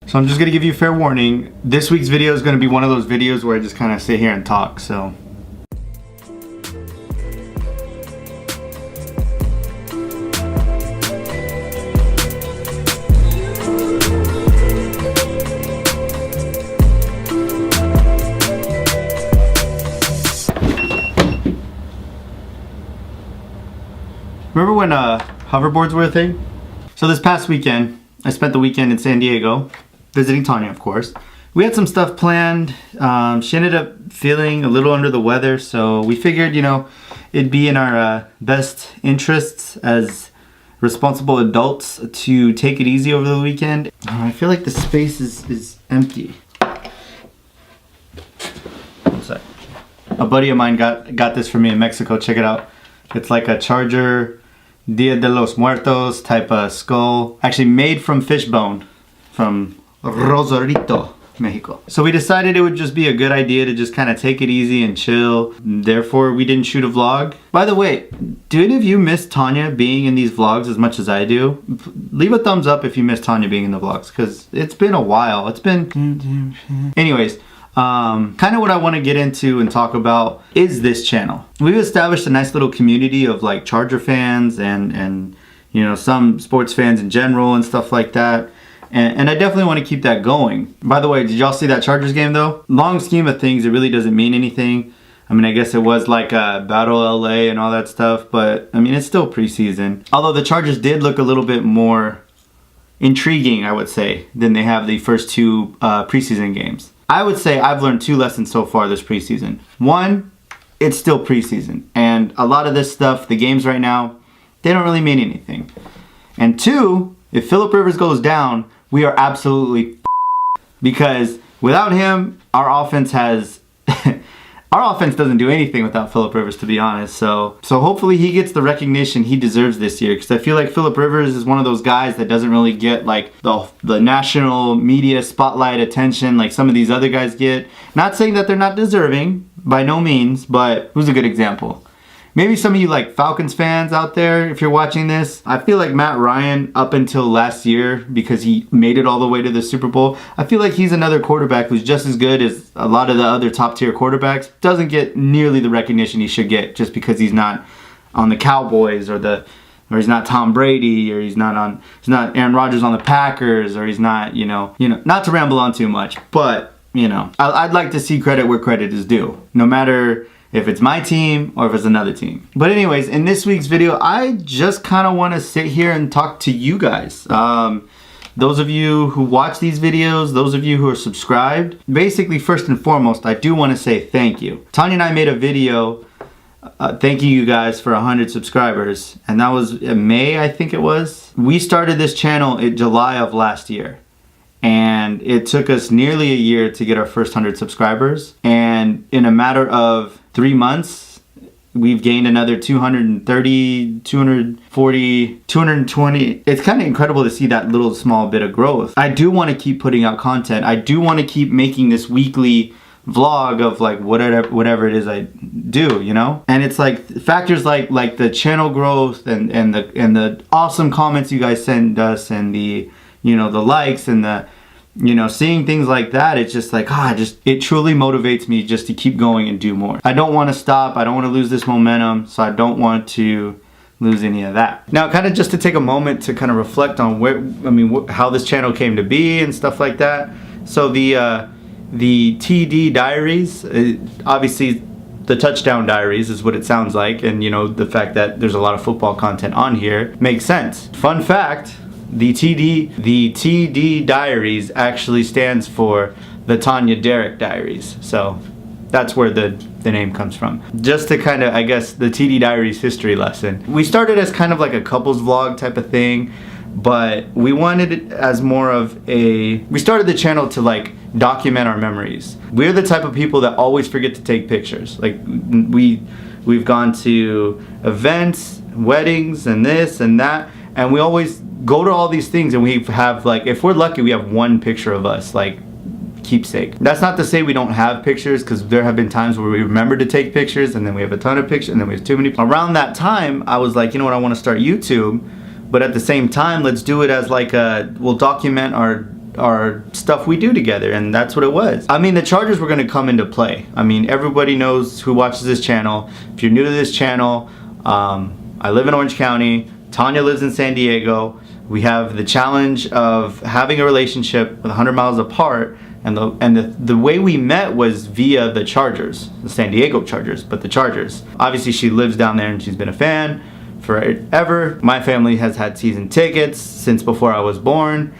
So I'm just gonna give you fair warning. This week's video is gonna be one of those videos where I just kind of sit here and talk, so. Remember when hoverboards were a thing? So this past weekend, I spent the weekend in San Diego, visiting Tanya, of course. We had some stuff planned. She ended up feeling a little under the weather, so we figured, you know, it'd be in our best interests as responsible adults to take it easy over the weekend. I feel like the space is empty. One sec. A buddy of mine got this for me in Mexico. Check it out. It's like a Charger Dia de los Muertos type of skull. Actually made from fish bone from Rosarito, Mexico. So we decided it would just be a good idea to just kind of take it easy and chill. Therefore, we didn't shoot a vlog. By the way, do any of you miss Tanya being in these vlogs as much as I do? Leave a thumbs up if you miss Tanya being in the vlogs, because it's been a while. It's been... Anyways. Kind of what I want to get into and talk about is this channel. We've established a nice little community of like Charger fans and you know, some sports fans in general and stuff like that. And I definitely want to keep that going. By the way, did y'all see that Chargers game though? Long scheme of things, it really doesn't mean anything. I mean, I guess it was like a Battle LA and all that stuff, but I mean, it's still preseason. Although the Chargers did look a little bit more intriguing, I would say, than they have the first two preseason games. I would say I've learned two lessons so far this preseason. One, it's still preseason. And a lot of this stuff, the games right now, they don't really mean anything. And two, if Phillip Rivers goes down, we are absolutely because without him, our offense has... Our offense doesn't do anything without Phillip Rivers, to be honest. So hopefully he gets the recognition he deserves this year, because I feel like Phillip Rivers is one of those guys that doesn't really get like the national media spotlight attention like some of these other guys get. Not saying that they're not deserving, by no means, but who's a good example? Maybe some of you like Falcons fans out there, if you're watching this, I feel like Matt Ryan, up until last year, because he made it all the way to the Super Bowl, I feel like he's another quarterback who's just as good as a lot of the other top tier quarterbacks. Doesn't get nearly the recognition he should get just because he's not on the Cowboys or he's not Tom Brady, or he's not Aaron Rodgers on the Packers, or he's not, you know, not to ramble on too much, but you know, I'd like to see credit where credit is due, no matter if it's my team or if it's another team. But anyways, in this week's video, I just kind of want to sit here and talk to you guys. Those of you who watch these videos, those of you who are subscribed, basically first and foremost, I do want to say thank you. Tanya and I made a video thanking you guys for 100 subscribers, and that was in May, I think it was. We started this channel in July of last year. And it took us nearly a year to get our first 100 subscribers. And in a matter of 3 months, we've gained another 230, 240, 220. It's kind of incredible to see that little small bit of growth. I do want to keep putting out content. I do want to keep making this weekly vlog of like whatever it is I do, you know? And it's like factors like the channel growth and the awesome comments you guys send us, and the, you know, the likes and the, you know, seeing things like that. It's just like, it truly motivates me just to keep going and do more. I don't want to stop. I don't want to lose this momentum. So I don't want to lose any of that. Now, kind of just to take a moment to kind of reflect on how this channel came to be and stuff like that. So the TD Diaries, obviously the Touchdown Diaries is what it sounds like. And, you know, the fact that there's a lot of football content on here makes sense. Fun fact, the TD Diaries actually stands for the Tanya Derek Diaries. So that's where the name comes from. Just to kind of, I guess, the TD Diaries history lesson. We started as kind of like a couples vlog type of thing, but we wanted it as more of we started the channel to like document our memories. We're the type of people that always forget to take pictures. Like we've gone to events, weddings, and this and that, and we always go to all these things and we have, like, if we're lucky, we have one picture of us, like, keepsake. That's not to say we don't have pictures, because there have been times where we remember to take pictures and then we have a ton of pictures and then we have too many. Around that time, I was like, you know what, I want to start YouTube, but at the same time, let's do it as like we'll document our stuff we do together, and that's what it was. I mean, the Chargers were gonna come into play. I mean, everybody knows who watches this channel. If you're new to this channel, I live in Orange County, Tanya lives in San Diego. We have the challenge of having a relationship with 100 miles apart, and the way we met was via the Chargers, the San Diego Chargers, but the Chargers. Obviously, she lives down there and she's been a fan forever. My family has had season tickets since before I was born.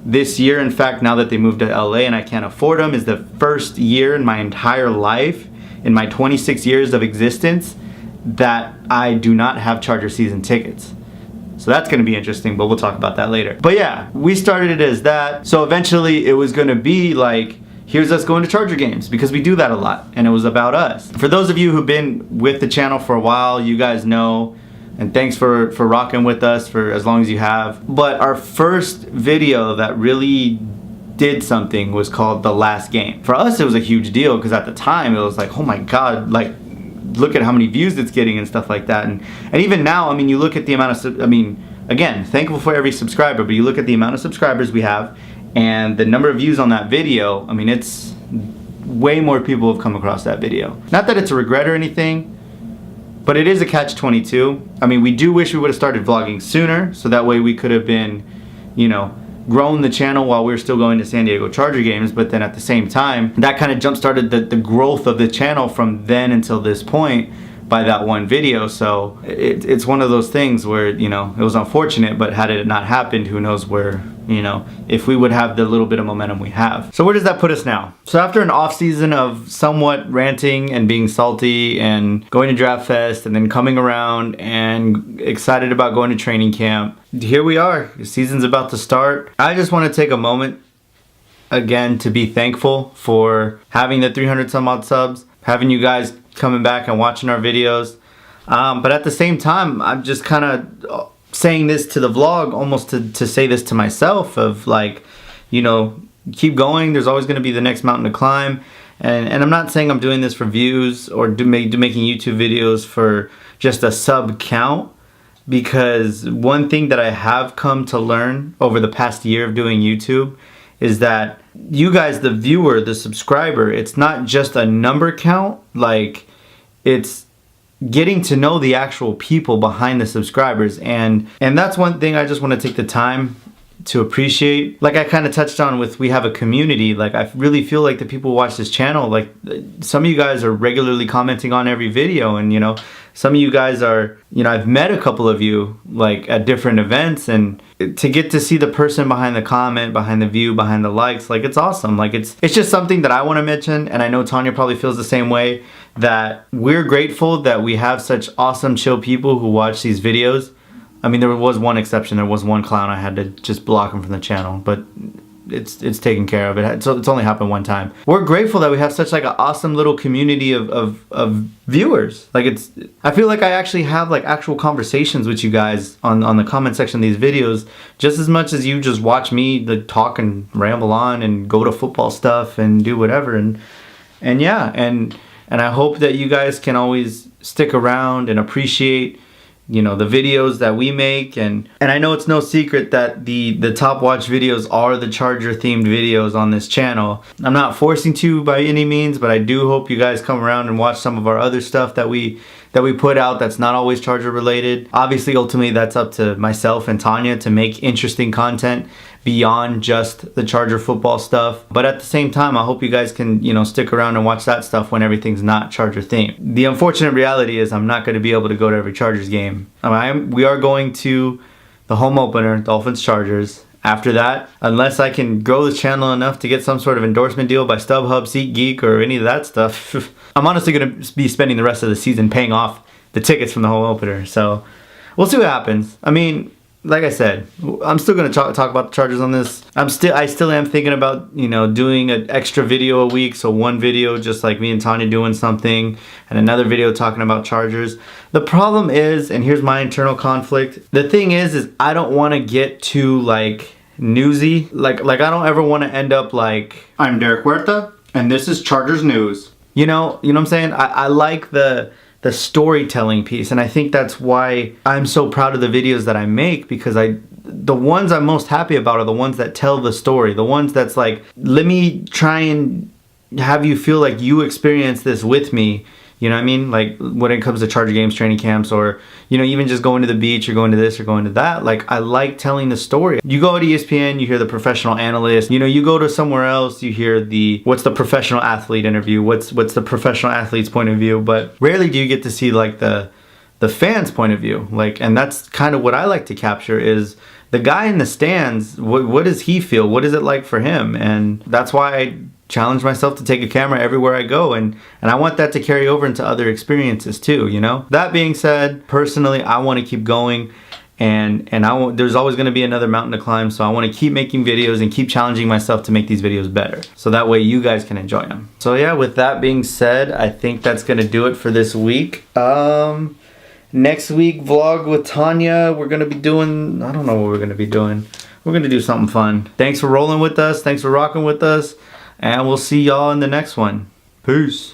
This year, in fact, now that they moved to LA and I can't afford them, is the first year in my entire life, in my 26 years of existence, that I do not have Charger season tickets. So that's going to be interesting, but we'll talk about that later. But yeah, we started it as that. So eventually it was going to be like, here's us going to Charger games, because we do that a lot, and it was about us. For those of you who've been with the channel for a while, you guys know, and thanks for rocking with us for as long as you have. But our first video that really did something was called The Last Game. For us, it was a huge deal, because at the time it was like, oh my God, like, look at how many views it's getting and stuff like that. And even now, I mean, you look at the amount of, I mean, again, thankful for every subscriber, but you look at the amount of subscribers we have and the number of views on that video, I mean, it's way more people have come across that video. Not that it's a regret or anything, but it is a catch-22. I mean, we do wish we would have started vlogging sooner, so that way we could have been, you know, grown the channel while we were still going to San Diego Charger games. But then at the same time, that kind of jump-started the growth of the channel from then until this point by that one video. So it's one of those things where, you know, it was unfortunate, but had it not happened, who knows where, you know, if we would have the little bit of momentum we have. So where does that put us now? So after an off season of somewhat ranting and being salty and going to Draft Fest and then coming around and excited about going to training camp, here we are. The season's about to start. I just want to take a moment again to be thankful for having the 300 some odd subs, having you guys coming back and watching our videos. But at the same time, I'm just kind of saying this to the vlog almost to say this to myself of like, you know, keep going. There's always going to be the next mountain to climb. And I'm not saying I'm doing this for views or making YouTube videos for just a sub count, because one thing that I have come to learn over the past year of doing YouTube is that you guys, the viewer, the subscriber, it's not just a number count, like it's getting to know the actual people behind the subscribers. And that's one thing I just want to take the time to appreciate. Like I kind of touched on with, we have a community. Like I really feel like the people who watch this channel, like some of you guys are regularly commenting on every video, and you know, some of you guys are, you know, I've met a couple of you like at different events, and to get to see the person behind the comment, behind the view, behind the likes, like it's awesome. Like it's just something that I want to mention, and I know Tanya probably feels the same way, that we're grateful that we have such awesome, chill people who watch these videos. I mean, there was one exception. There was one clown I had to just block him from the channel, but it's taken care of. It's only happened one time. We're grateful that we have such like an awesome little community of viewers. Like I feel like I actually have like actual conversations with you guys on the comment section of these videos, just as much as you just watch me talk and ramble on and go to football stuff and do whatever. And yeah, and I hope that you guys can always stick around and appreciate, you know, the videos that we make. And I know it's no secret that the top watch videos are the Charger themed videos on this channel. I'm not forcing to by any means, but I do hope you guys come around and watch some of our other stuff that we put out that's not always Charger related. Obviously, ultimately, that's up to myself and Tanya to make interesting content beyond just the Charger football stuff. But at the same time, I hope you guys can, you know, stick around and watch that stuff when everything's not Charger themed. The unfortunate reality is I'm not going to be able to go to every Chargers game. We are going to the home opener, Dolphins Chargers. After that, unless I can grow the channel enough to get some sort of endorsement deal by StubHub, SeatGeek, or any of that stuff, I'm honestly going to be spending the rest of the season paying off the tickets from the home opener. So we'll see what happens. I mean, like I said, I'm still going to talk about the Chargers on this. I still am thinking about, you know, doing an extra video a week. So one video just like me and Tanya doing something, and another video talking about Chargers. The problem is, and here's my internal conflict, the thing is I don't want to get too like newsy. Like I don't ever want to end up like, I'm Derek Huerta and this is Chargers news. You know what I'm saying? I like the storytelling piece, and I think that's why I'm so proud of the videos that I make, because I the ones I'm most happy about are the ones that tell the story. The ones that's like, let me try and have you feel like you experience this with me. You know what I mean? Like when it comes to Charger Games training camps, or, you know, even just going to the beach or going to this or going to that. Like, I like telling the story. You go to ESPN, you hear the professional analyst. You know, you go to somewhere else, you hear what's the professional athlete interview? What's the professional athlete's point of view? But rarely do you get to see like the fans' point of view. Like, and that's kind of what I like to capture, is the guy in the stands. What does he feel? What is it like for him? And that's why I challenge myself to take a camera everywhere I go, and I want that to carry over into other experiences too, you know? That being said, personally, I want to keep going, and there's always going to be another mountain to climb, so I want to keep making videos and keep challenging myself to make these videos better, so that way you guys can enjoy them. So yeah, with that being said, I think that's going to do it for this week. Next week, vlog with Tanya. We're going to be doing, I don't know what we're going to be doing. We're going to do something fun. Thanks for rolling with us. Thanks for rocking with us. And we'll see y'all in the next one. Peace.